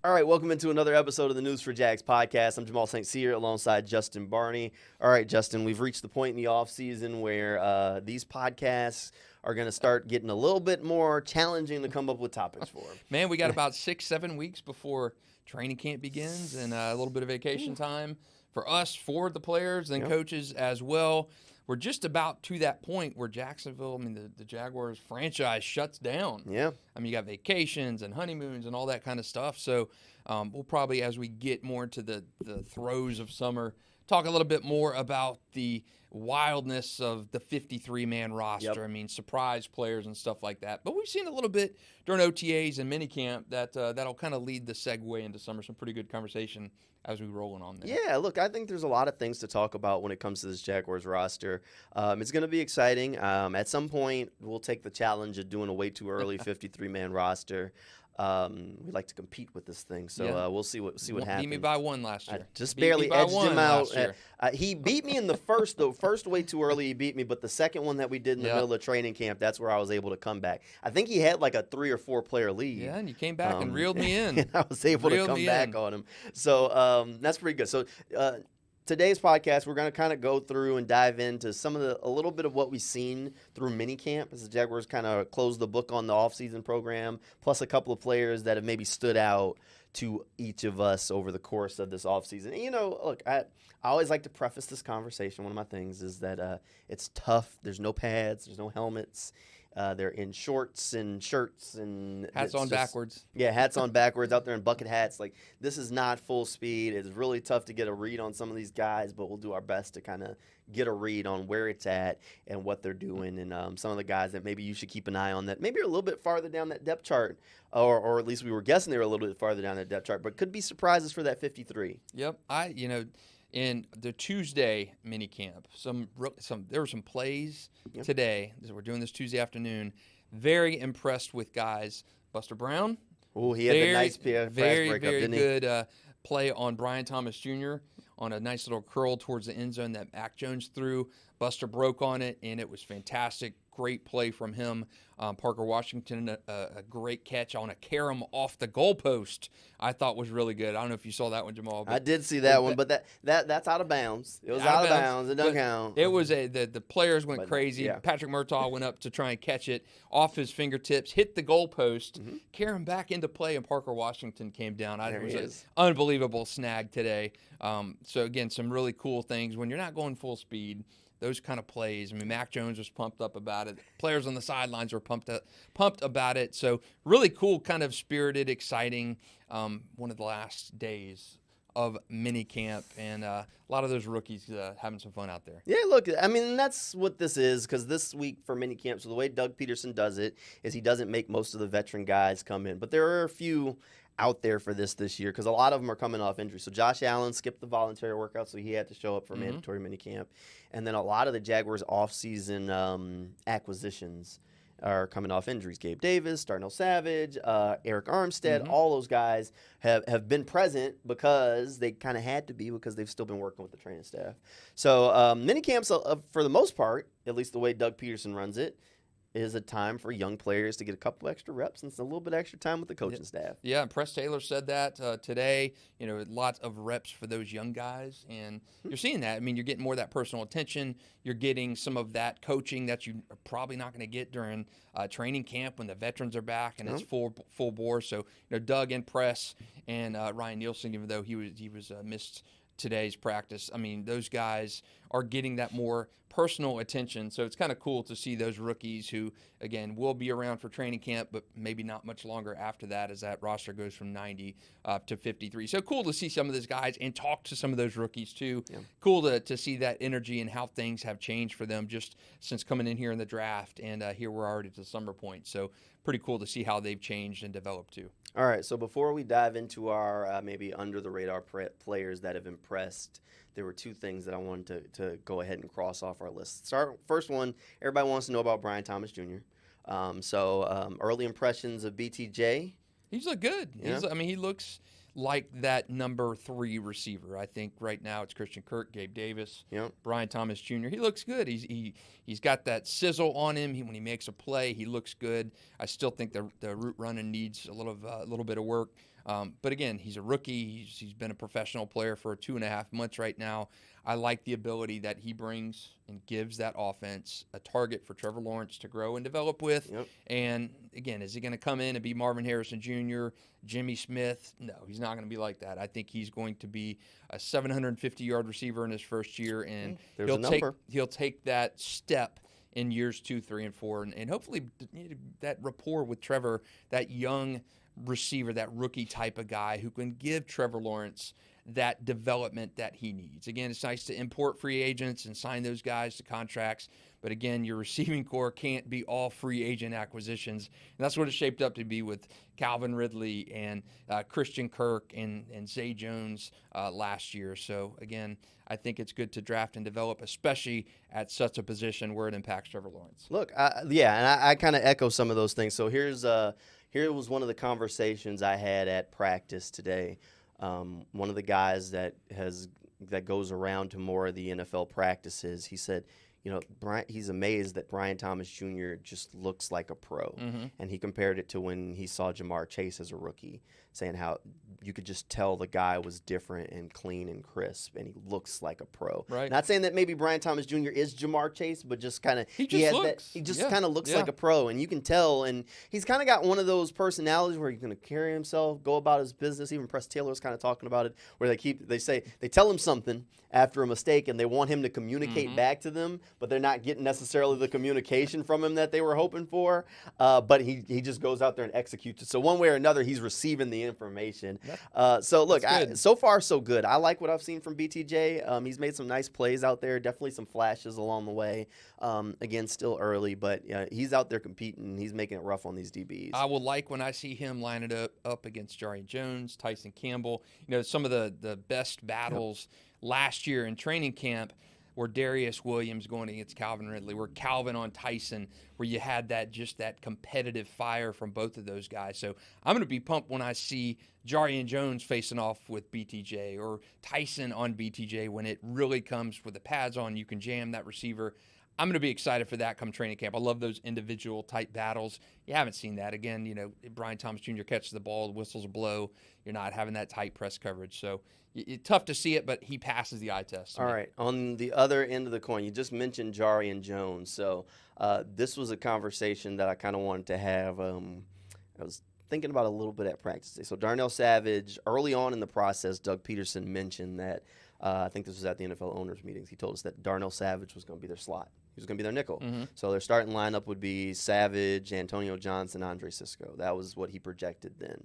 All right, welcome into another episode of the News4JAGs podcast. I'm Jamal St here alongside Justin Barney. All right, Justin, we've reached the point in the offseason where these podcasts are going to start getting a little bit more challenging to come up with topics for. Man, we got about 6-7 weeks before training camp begins and a little bit of vacation time for us, for the players and coaches as well. We're just about to that point where Jacksonville, the Jaguars franchise shuts down. Yeah. You got vacations and honeymoons and all that kind of stuff. So we'll probably, as we get more into the throes of summer, talk a little bit more about the wildness of the 53-man roster. Surprise players and stuff like that. But we've seen a little bit during OTAs and minicamp that'll kind of lead the segue into summer. Some pretty good conversation as we rolling on there. Yeah, look, I think there's a lot of things to talk about when it comes to this Jaguars roster. It's going to be exciting. At some point, we'll take the challenge of doing a way too early 53-man roster. We like to compete with this thing, so we'll see what happens. Beat me by one last year. Just barely edged him out. He beat me in the first way too early. He beat me, but the second one that we did in the middle of training camp, that's where I was able to come back. I think he had like a 3 or 4 player lead. Yeah, and you came back and reeled me in. And I was able to come back on him. So that's pretty good. So. Today's podcast, we're going to kind of go through and dive into a little bit of what we've seen through minicamp as the Jaguars kind of close the book on the offseason program, plus a couple of players that have maybe stood out to each of us over the course of this offseason. And, look, I always like to preface this conversation. One of my things is that it's tough. There's no pads. There's no helmets. They're in shorts and shirts and hats on backwards. Yeah, hats on backwards out there in bucket hats. Like, this is not full speed. It's really tough to get a read on some of these guys, but we'll do our best to kind of get a read on where it's at and what they're doing, and some of the guys that maybe you should keep an eye on that maybe are a little bit farther down that depth chart, or at least we were guessing they were a little bit farther down that depth chart, but could be surprises for that 53. Yep, in the Tuesday minicamp, there were some plays today. We're doing this Tuesday afternoon. Very impressed with guys. Buster Brown. Oh, he had the nice pass breakup, didn't he? Very good play on Brian Thomas Jr. on a nice little curl towards the end zone that Mac Jones threw. Buster broke on it, and it was fantastic. Great play from him. Parker Washington, a great catch on a carom off the goalpost, I thought was really good. I don't know if you saw that one, Jamal. I did see that one, but that's out of bounds. It was out of bounds. It doesn't count. It was the players went crazy. Yeah. Patrick Murtaugh went up to try and catch it off his fingertips, hit the goalpost, carom back into play, and Parker Washington came down. It was an unbelievable snag today. So, again, some really cool things. When you're not going full speed, those kind of plays. Mac Jones was pumped up about it. Players on the sidelines were pumped about it. So really cool, kind of spirited, exciting. One of the last days of minicamp, and a lot of those rookies having some fun out there. Yeah, look, that's what this is, because this week for minicamp, so the way Doug Peterson does it is he doesn't make most of the veteran guys come in, but there are a few out there for this year because a lot of them are coming off injury. So Josh Allen skipped the voluntary workout, so he had to show up for mandatory minicamp. And then a lot of the Jaguars offseason acquisitions are coming off injuries. Gabe Davis, Darnell Savage, Eric Armstead, all those guys have been present because they kind of had to be, because they've still been working with the training staff. So minicamps, for the most part, at least the way Doug Peterson runs it, is a time for young players to get a couple extra reps and a little bit extra time with the coaching staff. Yeah, and Press Taylor said that today. Lots of reps for those young guys, and you're seeing that. You're getting more of that personal attention. You're getting some of that coaching that you are probably not going to get during training camp when the veterans are back and it's full bore. So, Doug and Press and Ryan Nielsen, even though he was missed today's practice, those guys are getting that more personal attention. So it's kind of cool to see those rookies who, again, will be around for training camp, but maybe not much longer after that as that roster goes from 90 to 53. So cool to see some of those guys and talk to some of those rookies too. Yeah. Cool to see that energy and how things have changed for them just since coming in here in the draft. And here we're already at the summer point. So pretty cool to see how they've changed and developed too. All right, so before we dive into our maybe under-the-radar players that have impressed, there were 2 things that I wanted to go ahead and cross off our list. First one, everybody wants to know about Brian Thomas Jr. Early impressions of BTJ. He's looked good. Yeah. He looks like that number 3 receiver. I think right now it's Christian Kirk, Gabe Davis, Brian Thomas Jr. He looks good. He's got that sizzle on him. When he makes a play, he looks good. I still think the route running needs a little bit of work. But again, he's a rookie. He's been a professional player for 2.5 months right now. I like the ability that he brings and gives that offense a target for Trevor Lawrence to grow and develop with. Yep. And again, is he going to come in and be Marvin Harrison Jr., Jimmy Smith? No, he's not going to be like that. I think he's going to be a 750-yard receiver in his first year, and he'll take that step in years 2, 3, and 4, and hopefully that rapport with Trevor, that young receiver, that rookie type of guy who can give Trevor Lawrence that development that he needs. Again, it's nice to import free agents and sign those guys to contracts, but again, your receiving core can't be all free agent acquisitions, and that's what it's shaped up to be with Calvin Ridley and Christian Kirk and Zay Jones last year. So again, I think it's good to draft and develop, especially at such a position where it impacts Trevor Lawrence. Look, I kind of echo some of those things. So here was one of the conversations I had at practice today. One of the guys that goes around to more of the NFL practices, he said, he's amazed that Brian Thomas Jr. just looks like a pro. Mm-hmm. And he compared it to when he saw Jamar Chase as a rookie, saying how you could just tell the guy was different and clean and crisp, and he looks like a pro. Right. Not saying that maybe Brian Thomas Jr. is Jamar Chase, but just kind of he just kind of looks like a pro, and you can tell. And he's kind of got one of those personalities where he's going to carry himself, go about his business. Even Press Taylor was kind of talking about it, where they tell him something after a mistake, and they want him to communicate back to them, but they're not getting necessarily the communication from him that they were hoping for. But he just goes out there and executes it. So one way or another, he's receiving the information. So look, so far so good. I like what I've seen from BTJ. He's made some nice plays out there. Definitely some flashes along the way. Again, still early, but he's out there competing. He's making it rough on these DBs. I will like when I see him line it up against Jaguars Jones, Tyson Campbell. Some of the best battles last year in training camp were Darius Williams going against Calvin Ridley, where Calvin on Tyson, where you had that competitive fire from both of those guys. So I'm going to be pumped when I see Jaguars Jones facing off with BTJ or Tyson on BTJ when it really comes with the pads on. You can jam that receiver. I'm going to be excited for that come training camp. I love those individual type battles. You haven't seen that. Again, Brian Thomas Jr. catches the ball, the whistles blow. You're not having that tight press coverage. So it's tough to see it, but he passes the eye test. All right. On the other end of the coin, you just mentioned Jaguars Jones. So this was a conversation that I kind of wanted to have. I was thinking about a little bit at practice day. So Darnell Savage, early on in the process, Doug Peterson mentioned that, I think this was at the NFL owners meetings, he told us that Darnell Savage was going to be their slot. He was going to be their nickel. Mm-hmm. So their starting lineup would be Savage, Antonio Johnson, Andre Cisco. That was what he projected then.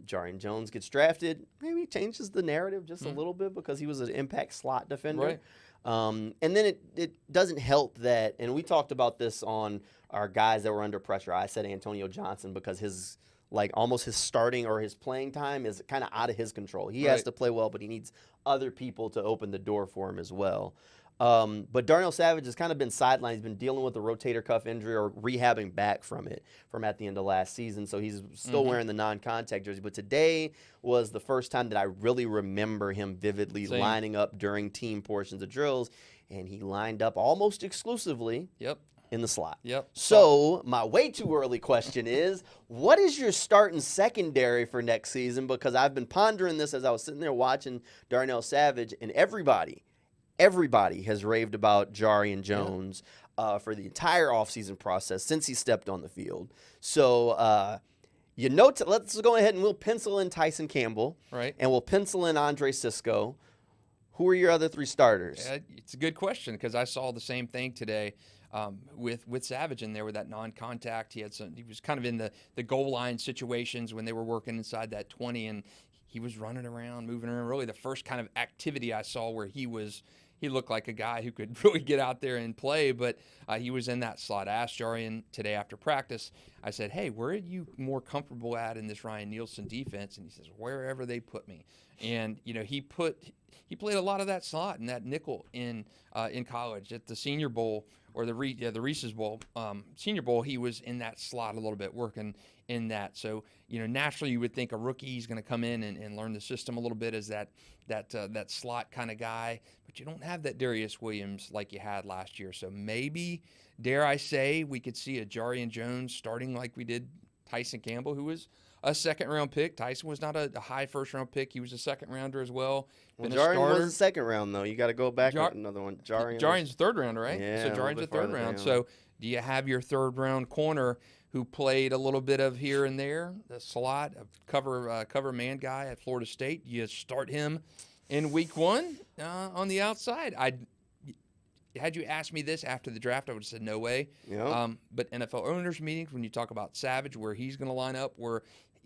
Jaguars Jones gets drafted, maybe changes the narrative just a little bit because he was an impact slot defender. Right. And then it doesn't help that, and we talked about this on our guys that were under pressure. I said Antonio Johnson because his starting or his playing time is kind of out of his control. He has to play well, but he needs other people to open the door for him as well. But Darnell Savage has kind of been sidelined. He's been dealing with a rotator cuff injury or rehabbing back from it from at the end of last season. So he's still wearing the non-contact jersey. But today was the first time that I really remember him vividly lining up during team portions of drills. And he lined up almost exclusively in the slot. So my way too early question is, what is your starting secondary for next season? Because I've been pondering this as I was sitting there watching Darnell Savage, and everybody has raved about Jaguars Jones for the entire offseason process since he stepped on the field. So, let's go ahead and we'll pencil in Tyson Campbell. Right. And we'll pencil in Andre Cisco. Who are your other three starters? It's a good question because I saw the same thing today with Savage in there with that non-contact. He was kind of in the goal line situations when they were working inside that 20, and he was running around, moving around. Really the first kind of activity I saw where he looked like a guy who could really get out there and play, but he was in that slot. I asked Jarian today after practice, I said, hey, where are you more comfortable at in this Ryan Nielsen defense? And he says, wherever they put me. And, he played a lot of that slot and that nickel in college. At the Senior Bowl or the Reese's Bowl, Senior Bowl, he was in that slot a little bit, working in that. So, naturally you would think a rookie is going to come in and learn the system a little bit as that slot kind of guy. But you don't have that Darius Williams like you had last year. So maybe, dare I say, we could see a Jaguars Jones starting like we did Tyson Campbell, who was a second-round pick. Tyson was not a high first-round pick. He was a second-rounder as well. Well, Been a Jarian starter. was a second round, though. You got to go back another one. Jarian's a third rounder, right? Yeah, So a little Jarian's bit a third farther round. down. So do you have your third-round corner who played a little bit of here and there, the slot, cover man guy at Florida State? You start him in week 1 on the outside. Had you asked me this after the draft, I would have said no way. Yeah. But NFL owners meetings, when you talk about Savage, where he's going to line up, where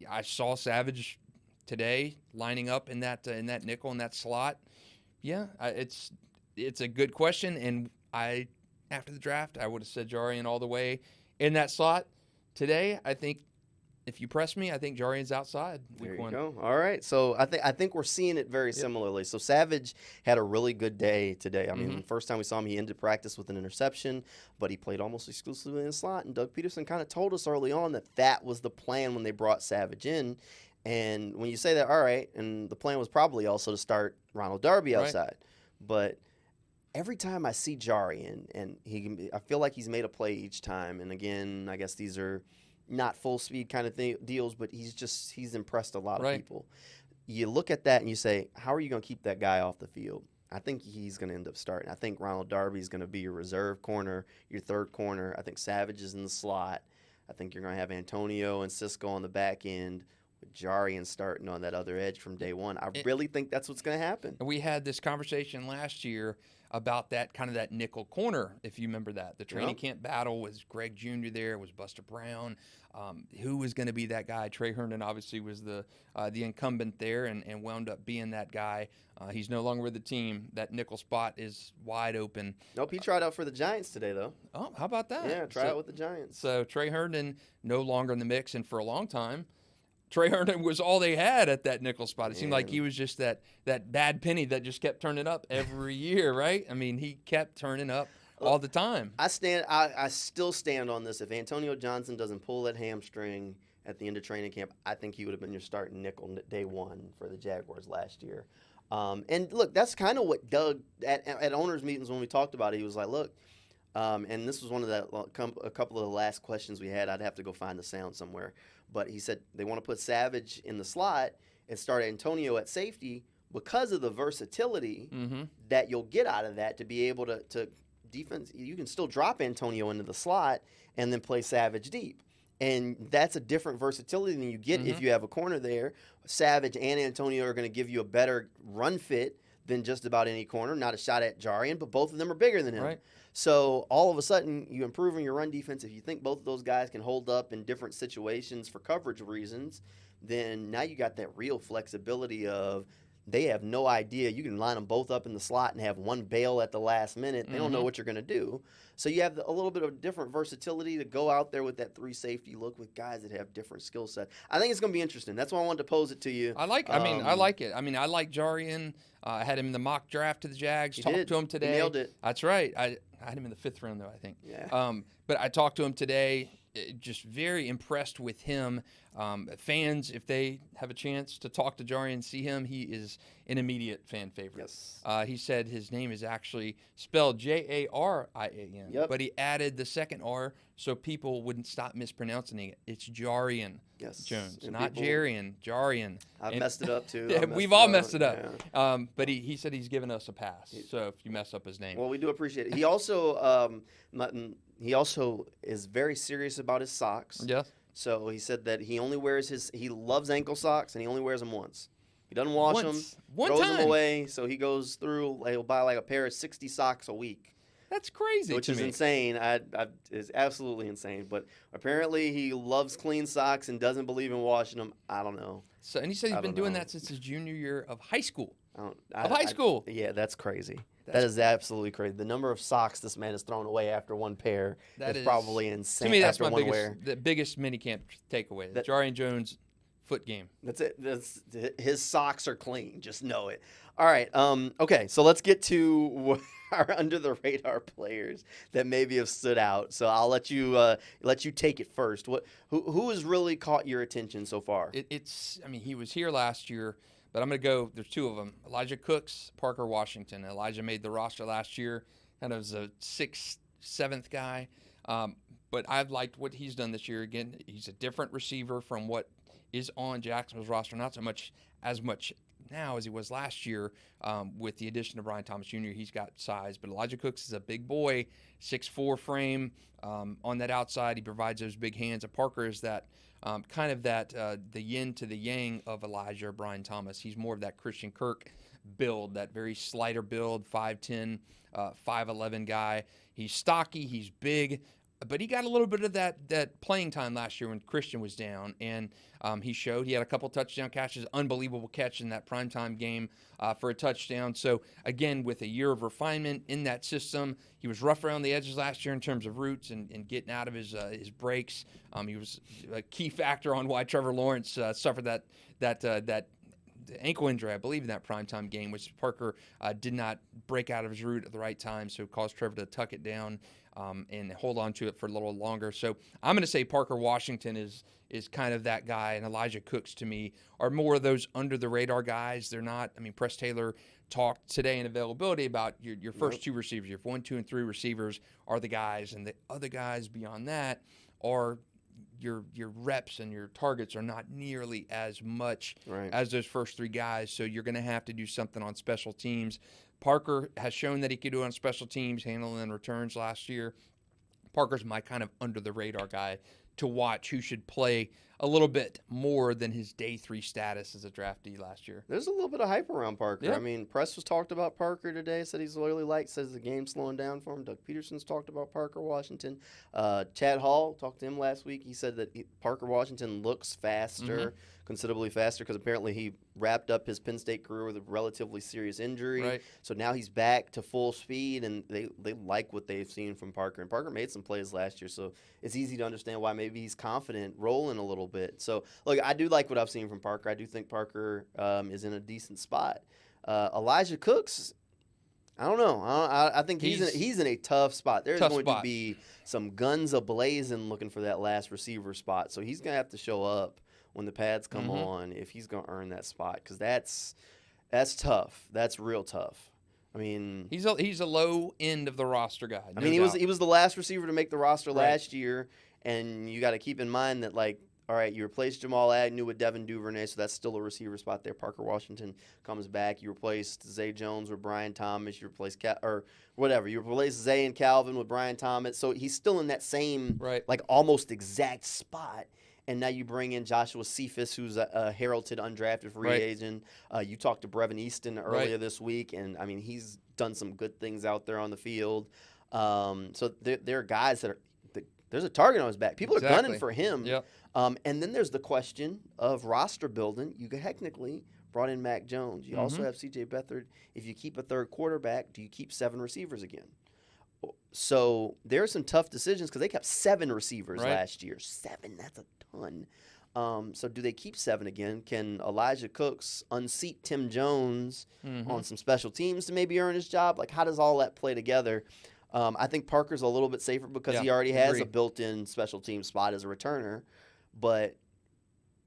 I saw Savage today lining up in that nickel in that slot. Yeah, it's a good question, and after the draft I would have said Jarian all the way in that slot. Today, I think if you press me, I think Jarian's outside week There you 1. go. All right. So I think we're seeing it very similarly. So Savage had a really good day today. I mean, the first time we saw him, he ended practice with an interception, but he played almost exclusively in the slot. And Doug Peterson kind of told us early on that was the plan when they brought Savage in. And when you say that, all right, and the plan was probably also to start Ronald Darby outside. But every time I see Jarian, and I feel like he's made a play each time. And again, I guess these are not full speed kind of deals, but he's impressed a lot of people. You look at that and you say, how are you going to keep that guy off the field? I think he's going to end up starting. I think Ronald Darby is going to be your reserve corner, your third corner. I think Savage is in the slot. I think you're going to have Antonio and Cisco on the back end, with Jarian starting on that other edge from day one. I really think that's what's going to happen. We had this conversation last year about that kind of that nickel corner, if you remember that. The training camp battle was Greg Jr. there, was Buster Brown. Who was going to be that guy? Trey Herndon obviously was the incumbent there and wound up being that guy. He's no longer with the team. That nickel spot is wide open. Nope, he tried out for the Giants today, though. Oh, how about that? Yeah, try out with the Giants. So Trey Herndon no longer in the mix, and for a long time, Trey Herndon was all they had at that nickel spot. It seemed like he was just that bad penny that just kept turning up every year, right? I mean, he kept turning up all the time. I still stand on this. If Antonio Johnson doesn't pull that hamstring at the end of training camp, I think he would have been your starting nickel day 1 for the Jaguars last year. And look, that's kind of what Doug at owners meetings when we talked about it. He was like, look, and this was one of a couple of the last questions we had. I'd have to go find the sound somewhere. But he said they want to put Savage in the slot and start Antonio at safety because of the versatility that you'll get out of that to be able to defense. You can still drop Antonio into the slot and then play Savage deep. And that's a different versatility than you get if you have a corner there. Savage and Antonio are going to give you a better run fit than just about any corner. Not a shot at Jarian, but both of them are bigger than him. Right. So all of a sudden, you improving your run defense. If you think both of those guys can hold up in different situations for coverage reasons, then now you got that real flexibility of they have no idea. You can line them both up in the slot and have one bail at the last minute. They don't know what you're going to do. So you have a little bit of different versatility to go out there with that 3 safety look with guys that have different skill sets. I think it's going to be interesting. That's why I wanted to pose it to you. I like it. I mean, I like Jarian. I had him in the mock draft to the Jags. Talked to him today. He nailed it. That's right. I had him in the 5th round, though, I think. Yeah. But I talked to him today. Just very impressed with him. Fans, if they have a chance to talk to Jarian and see him, he is an immediate fan favorite. Yes. He said his name is actually spelled Jarian, but he added the second R so people wouldn't stop mispronouncing it. It's Jarian Jones, and not people, Jarian. I've messed it up, too. Yeah, we've all messed it up. Yeah. But he said he's given us a pass, so if you mess up his name. Well, we do appreciate it. He also is very serious about his socks. Yes. So he said that he only wears he loves ankle socks, and he only wears them once. He doesn't wash them, throws them away, so he goes through, he'll buy like a pair of 60 socks a week. That's crazy Which is insane. Is absolutely insane. But apparently he loves clean socks and doesn't believe in washing them. I don't know. So, and he said he's been doing that since his junior year of high school. High school. Yeah, that's crazy. That is absolutely crazy. The number of socks this man has thrown away after one pair is probably insane. To me, that's the biggest minicamp takeaway. The Jarian Jones foot game. That's it. His socks are clean. Just know it. All right. Okay, so let's get to our under-the-radar players that maybe have stood out. So I'll let you take it first. Who has really caught your attention so far? He was here last year. But I'm going to go, there's 2 of them. Elijah Cooks, Parker Washington. Elijah made the roster last year, kind of as a 6th, 7th guy. But but I've liked what he's done this year. Again, he's a different receiver from what is on Jacksonville's roster, not so much as much now as he was last year. With the addition of Brian Thomas Jr., he's got size, but Elijah Cooks is a big boy, 6'4" frame. On that outside, he provides those big hands. And Parker is that kind of that the yin to the yang of Elijah or Brian Thomas. He's more of that Christian Kirk build, that very slider build, 5'10", 5'11" guy. He's stocky, he's big, but he got a little bit of that playing time last year when Christian was down, and he showed. He had a couple touchdown catches, unbelievable catch in that primetime game for a touchdown. So, again, with a year of refinement in that system, he was rough around the edges last year in terms of routes and getting out of his breaks. He was a key factor on why Trevor Lawrence suffered that ankle injury, I believe, in that primetime game, which Parker did not break out of his route at the right time, so it caused Trevor to tuck it down and hold on to it for a little longer. So I'm going to say Parker Washington is kind of that guy, and Elijah Cooks, to me, are more of those under-the-radar guys. They're not – I mean, Press Taylor talked today in availability about your first two receivers. Your 1, 2, and 3 receivers are the guys, and the other guys beyond that are – your reps and your targets are not nearly as much as those first 3 guys, so you're going to have to do something on special teams. Parker has shown that he could do it on special teams, handling returns last year. Parker's my kind of under-the-radar guy to watch who should play a little bit more than his day 3 status as a draftee last year. There's a little bit of hype around Parker. Yeah. I mean, Press was talked about Parker today, said he's really liked, says the game's slowing down for him. Doug Peterson's talked about Parker Washington. Chad Hall talked to him last week. He said that Parker Washington looks faster, considerably faster, because apparently he wrapped up his Penn State career with a relatively serious injury. Right. So now he's back to full speed, and they like what they've seen from Parker. And Parker made some plays last year, so it's easy to understand why maybe he's confident rolling a little bit. So, look, I do like what I've seen from Parker. I do think Parker is in a decent spot. Elijah Cooks, I don't know. I think he's in a tough spot. There's going to be some guns a-blazing looking for that last receiver spot. So he's going to have to show up when the pads come on if he's going to earn that spot, because that's tough. That's real tough. I mean, he's a low end of the roster guy. I mean, he was the last receiver to make the roster last year, and you got to keep in mind that, like, all right, you replaced Jamal Agnew with Devin Duvernay, so that's still a receiver spot there. Parker Washington comes back. You replaced Zay Jones with Brian Thomas. You replaced You replaced Zay and Calvin with Brian Thomas. So he's still in that same, like, almost exact spot. And now you bring in Joshua Cephas, who's a heralded undrafted free agent. You talked to Brevin Easton earlier this week, and, I mean, he's done some good things out there on the field. So there are guys that are – there's a target on his back. People are gunning for him. Yep. And then there's the question of roster building. You technically brought in Mac Jones. You also have C.J. Beathard. If you keep a third quarterback, do you keep 7 receivers again? So there are some tough decisions because they kept 7 receivers last year. 7, that's a ton. So do they keep 7 again? Can Elijah Cooks unseat Tim Jones on some special teams to maybe earn his job? Like, how does all that play together? I think Parker's a little bit safer because he already has a built-in special team spot as a returner. But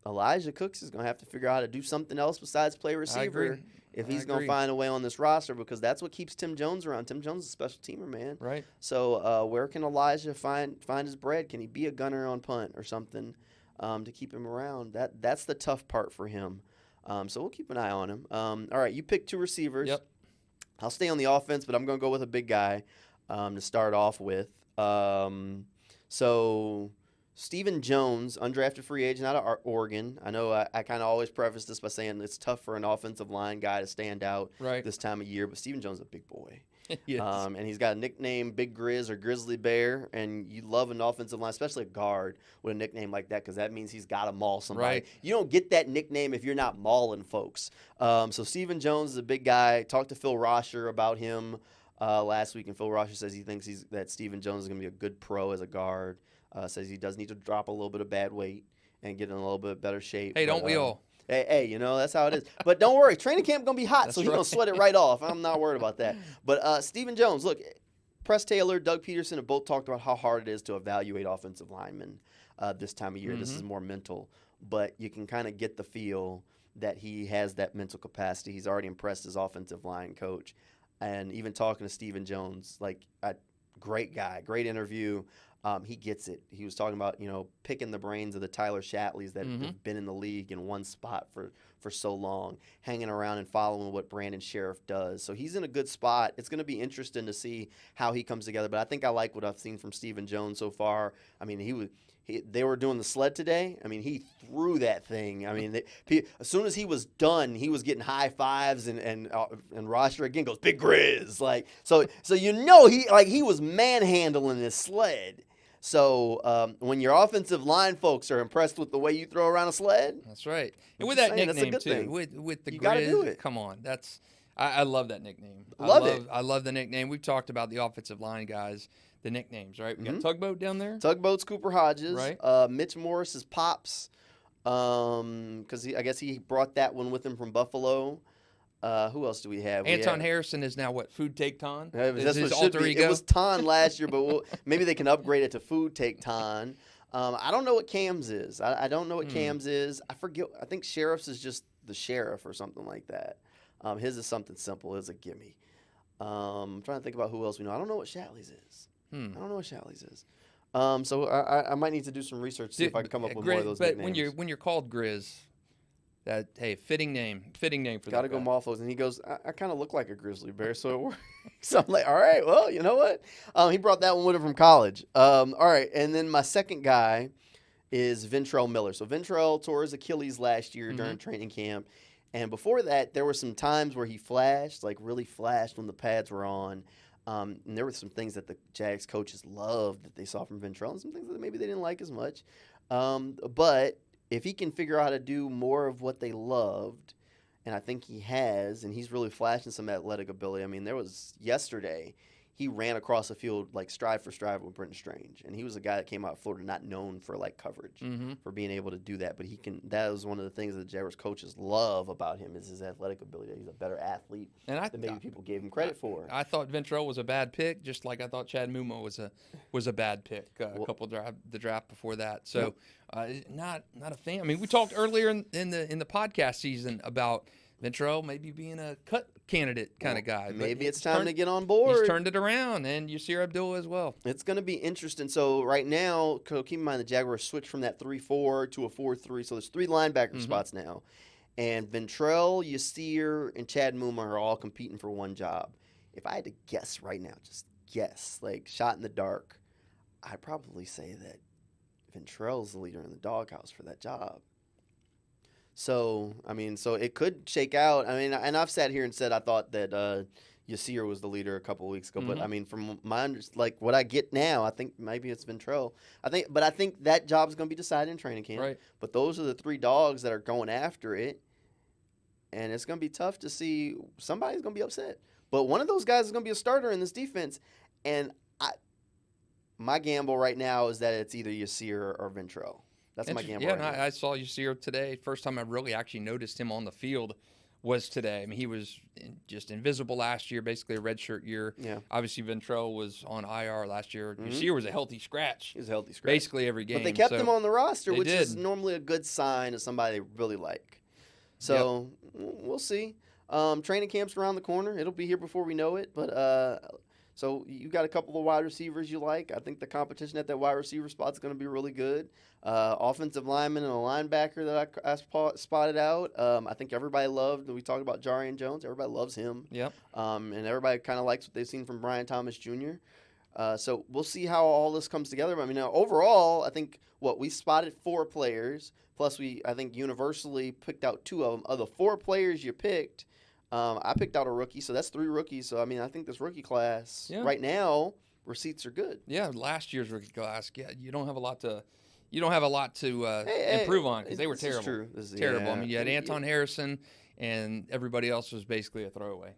Elijah Cooks is going to have to figure out how to do something else besides play receiver if he's going to find a way on this roster, because that's what keeps Tim Jones around. Tim Jones is a special teamer, man. Right. So where can Elijah find his bread? Can he be a gunner on punt or something to keep him around? That's the tough part for him. So we'll keep an eye on him. All right, you picked 2 receivers. Yep. I'll stay on the offense, but I'm going to go with a big guy to start off with. So Stephen Jones, undrafted free agent out of Oregon. I know I kind of always preface this by saying it's tough for an offensive line guy to stand out this time of year, but Stephen Jones is a big boy. Yes. And he's got a nickname, Big Grizz or Grizzly Bear, and you love an offensive line, especially a guard with a nickname like that, because that means he's got to maul somebody. Right. You don't get that nickname if you're not mauling folks. So Stephen Jones is a big guy. Talked to Phil Rosher about him last week, and Phil Rosher says he thinks that Stephen Jones is going to be a good pro as a guard. Says he does need to drop a little bit of bad weight and get in a little bit better shape. Hey, don't we all? Hey, you know, that's how it is. But don't worry, training camp going to be hot, so he's going to sweat it right off. I'm not worried about that. But Stephen Jones, look, Press Taylor, Doug Peterson have both talked about how hard it is to evaluate offensive linemen this time of year. This is more mental. But you can kind of get the feel that he has that mental capacity. He's already impressed his offensive line coach. And even talking to Stephen Jones, like, great guy, great interview. He gets it. He was talking about, picking the brains of the Tyler Shatleys that have been in the league in one spot for so long, hanging around and following what Brandon Sheriff does. So he's in a good spot. It's going to be interesting to see how he comes together. But I think I like what I've seen from Stephen Jones so far. I mean, they were doing the sled today. I mean, he threw that thing. I mean, as soon as he was done, he was getting high fives, and Roster again goes, "Big Grizz!" So he was manhandling this sled. So when your offensive line folks are impressed with the way you throw around a sled, that's right. And with that nickname too, thing. With the you Grizz, gotta do it. Come on, I love that nickname. I love the nickname. We've talked about the offensive line guys, the nicknames, right? We got Tugboat down there. Tugboat's Cooper Hodges. Right. Mitch Morris is Pops, because I guess he brought that one with him from Buffalo. Who else do we have? Anton Harrison is now what? Food Take Ton? That's his what alter ego? It was Ton last year, but maybe they can upgrade it to Food Take Ton. I don't know what Cam's is. I don't know what Cam's is. I forget. I think Sheriff's is just the sheriff or something like that. His is something simple. It's a gimme. I'm trying to think about who else we know. I don't know what Shatleys is. I don't know what Shatleys is. So I might need to do some research to see if I can come up with more of those nicknames. But when you're called Grizz, fitting name for Gotta that go guy. Malfos. And he goes, I kind of look like a grizzly bear, so it works. So I'm like, all right, well, you know what? He brought that one with him from college. All right, and then my second guy is Ventrell Miller. So Ventrell tore his Achilles last year during training camp. And before that, there were some times where he flashed, like really flashed when the pads were on. And there were some things that the Jags coaches loved that they saw from Ventrell, and some things that maybe they didn't like as much. But if he can figure out how to do more of what they loved, and I think he has, and he's really flashing some athletic ability. I mean, there was yesterday, he ran across the field like stride for stride with Brenton Strange, and he was a guy that came out of Florida not known for like coverage, for being able to do that. But he can. That was one of the things that the Jaguars coaches love about him is his athletic ability. He's a better athlete than maybe people gave him credit for. I thought Ventrell was a bad pick, just like I thought Chad Muma was a bad pick. The draft before that, so not a fan. I mean, we talked earlier in the podcast season about Ventrell maybe being a cut candidate kind of guy. Maybe it's time to get on board. He's turned it around, and Yasir Abdullah as well. It's going to be interesting. So right now, keep in mind the Jaguars switched from that 3-4 to a 4-3. So there's 3 linebacker spots now. And Ventrell, Yasir, and Chad Muma are all competing for one job. If I had to guess right now, just guess, like shot in the dark, I'd probably say that Ventrell's the leader in the doghouse for that job. So, I mean, it could shake out. I mean, and I've sat here and said I thought that Yasir was the leader a couple of weeks ago. But, I mean, from what I get now, I think maybe it's Ventrell. I think that job's going to be decided in training camp. Right. But those are the 3 dogs that are going after it. And it's going to be tough to see. Somebody's going to be upset. But one of those guys is going to be a starter in this defense. And my gamble right now is that it's either Yasir or Ventrell. That's my gamble. Yeah, right now. I saw Yasir today. First time I really actually noticed him on the field was today. I mean, he was just invisible last year, basically a redshirt year. Yeah. Obviously, Ventrell was on IR last year. Yasir was a healthy scratch. He was a healthy scratch. Basically every game. But they kept him on the roster, which did. is normally a good sign of somebody they really like. So we'll see. Training camp's around the corner. It'll be here before we know it. But so you got a couple of wide receivers you like. I think the competition at that wide receiver spot is going to be really good. Offensive lineman and a linebacker that I spotted out. I think everybody loved. We talked about Jarian Jones. Everybody loves him. Yep. And everybody kind of likes what they've seen from Brian Thomas Jr. So we'll see how all this comes together. I mean, overall, I think we spotted 4 players. Plus, I think universally picked out 2 of them. Of the 4 players you picked, I picked out a rookie, so that's 3 rookies. So I mean, I think this rookie class right now, receipts are good. Yeah, last year's rookie class. Yeah, you don't have a lot to improve on because they were terrible. This is true. Terrible. Yeah. I mean, you had Anton Harrison, and everybody else was basically a throwaway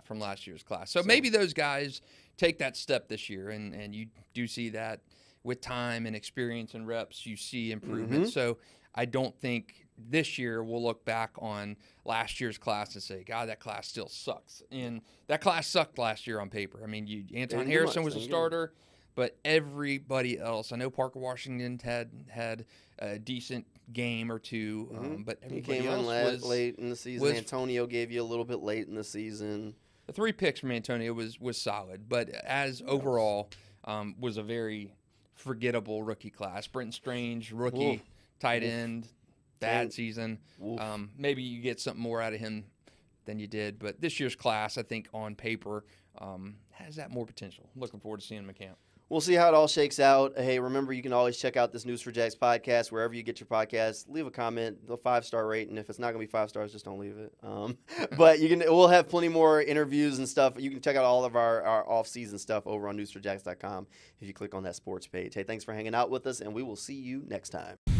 from last year's class. So maybe those guys take that step this year, and you do see that with time and experience and reps, you see improvement. So I don't think this year we'll look back on last year's class and say, God, that class still sucks. And that class sucked last year on paper. I mean, Anton Harrison was a starter, but everybody else, I know Parker Washington had a decent game or 2, but everybody he came else in late in the season. Antonio gave you a little bit late in the season. The 3 picks from Antonio was solid, but as overall was a very forgettable rookie class. Brenton Strange, rookie, Oof. tight Oof. end, bad Dang. season. Oof. Maybe you get something more out of him than you did. But this year's class, I think, on paper, has that more potential. Looking forward to seeing him in camp. We'll see how it all shakes out. Hey, remember, you can always check out this News4JAGs podcast wherever you get your podcasts. Leave a comment, a 5-star rating. If it's not going to be 5 stars, just don't leave it. But we'll have plenty more interviews and stuff. You can check out all of our off-season stuff over on News4JAGs.com if you click on that sports page. Hey, thanks for hanging out with us, and we will see you next time.